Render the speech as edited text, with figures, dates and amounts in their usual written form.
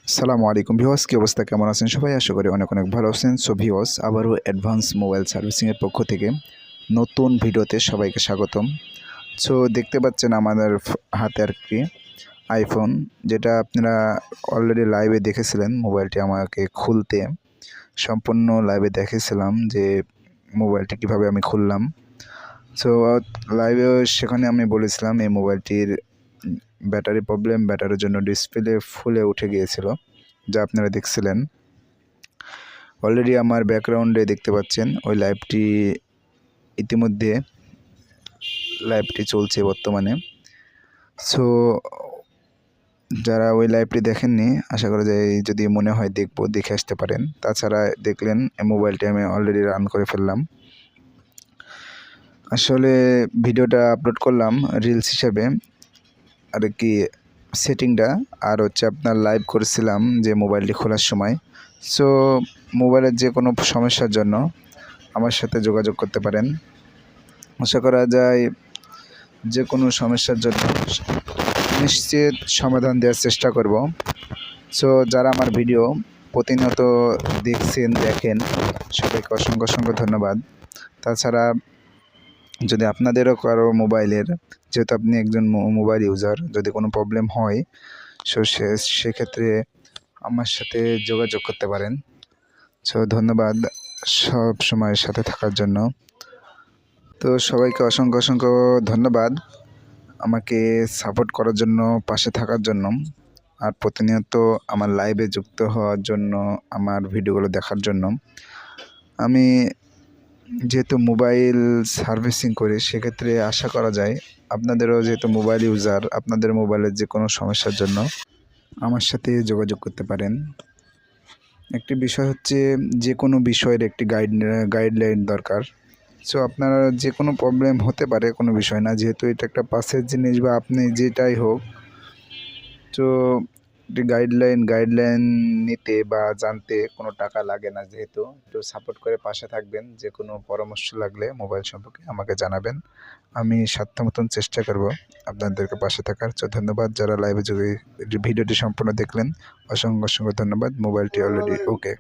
আসসালামু আলাইকুম ভিউয়ার্স, কি অবস্থা, কেমন আছেন সবাই? আশা করি অনেক অনেক ভালো আছেন। সো ভিউয়ার্স, আবারও অ্যাডভান্স মোবাইল সার্ভিসিংয়ের পক্ষ থেকে নতুন ভিডিওতে সবাইকে স্বাগতম। সো দেখতে পাচ্ছেন আমাদের হাতে আর কি আইফোন, যেটা আপনারা অলরেডি লাইভে দেখেছিলেন। মোবাইলটি আমাকে খুলতে সম্পূর্ণ লাইভে দেখেছিলাম যে মোবাইলটি কীভাবে আমি খুললাম। সো লাইভে সেখানে আমি বলেছিলাম এই মোবাইলটির ব্যাটারি প্রবলেম, ব্যাটারির জন্য ডিসপ্লে ফুলে উঠে গিয়েছিল, যা আপনারা দেখছিলেন। অলরেডি আমার ব্যাকগ্রাউন্ডে দেখতে পাচ্ছেন ওই লাইভটি, ইতিমধ্যে লাইভটি চলছে বর্তমানে। সো যারা ওই লাইভটি দেখেননি, আশা করা যায় যদি মনে হয় দেখে আসতে পারেন। তাছাড়া দেখলেন এই মোবাইলটি আমি অলরেডি রান করে ফেললাম। আসলে ভিডিওটা আপলোড করলাম রিলস হিসেবে আর কি, সেটিংটা আর হচ্ছে আপনার লাইভ করেছিলাম যে মোবাইলটি খোলার সময়। সো মোবাইলের যে কোনো সমস্যার জন্য আমার সাথে যোগাযোগ করতে পারেন। আশা করা যায় যে কোনো সমস্যার জন্য নিশ্চিত সমাধান দেওয়ার চেষ্টা করব। সো যারা আমার ভিডিও প্রতিনিয়ত দেখেন, সবাইকে অসংখ্য অসংখ্য ধন্যবাদ। তাছাড়া যদি আপনাদেরও কারো মোবাইলের, যেহেতু আপনি একজন মোবাইল ইউজার, যদি কোনো প্রবলেম হয় সো সেক্ষেত্রে আমার সাথে যোগাযোগ করতে পারেন। সো ধন্যবাদ সব সময় সাথে থাকার জন্য। তো সবাইকে অসংখ্য অসংখ্য ধন্যবাদ আমাকে সাপোর্ট করার জন্য, পাশে থাকার জন্য, আর প্রতিনিয়ত আমার লাইভে যুক্ত হওয়ার জন্য, আমার ভিডিওগুলো দেখার জন্য। আমি যেহেতু মোবাইল সার্ভিসিং করি, সেক্ষেত্রে আশা করা যায় আপনাদেরও যেহেতু মোবাইল ইউজার, আপনাদের মোবাইলের যে কোনো সমস্যার জন্য আমার সাথে যোগাযোগ করতে পারেন। একটি বিষয় হচ্ছে, যে কোনো বিষয়ের একটি গাইডলাইন দরকার। সো আপনার যে কোনো প্রবলেম হতে পারে, কোনো বিষয় না, যেহেতু এটা একটা পাশের জিনিস বা আপনি যেটাই হোক, তো গাইডলাইন নিতে বা জানতে কোনো টাকা লাগে না। যেহেতু একটু সাপোর্ট করে পাশে থাকবেন, যে কোনো পরামর্শ লাগলে মোবাইল সম্পর্কে আমাকে জানাবেন। আমি সাধ্য মতন চেষ্টা করব আপনাদেরকে পাশে থাকার। তো ধন্যবাদ যারা লাইভে ভিডিওটি সম্পূর্ণ দেখলেন, অসংখ্য অসংখ্য ধন্যবাদ। মোবাইলটি অলরেডি ওকে।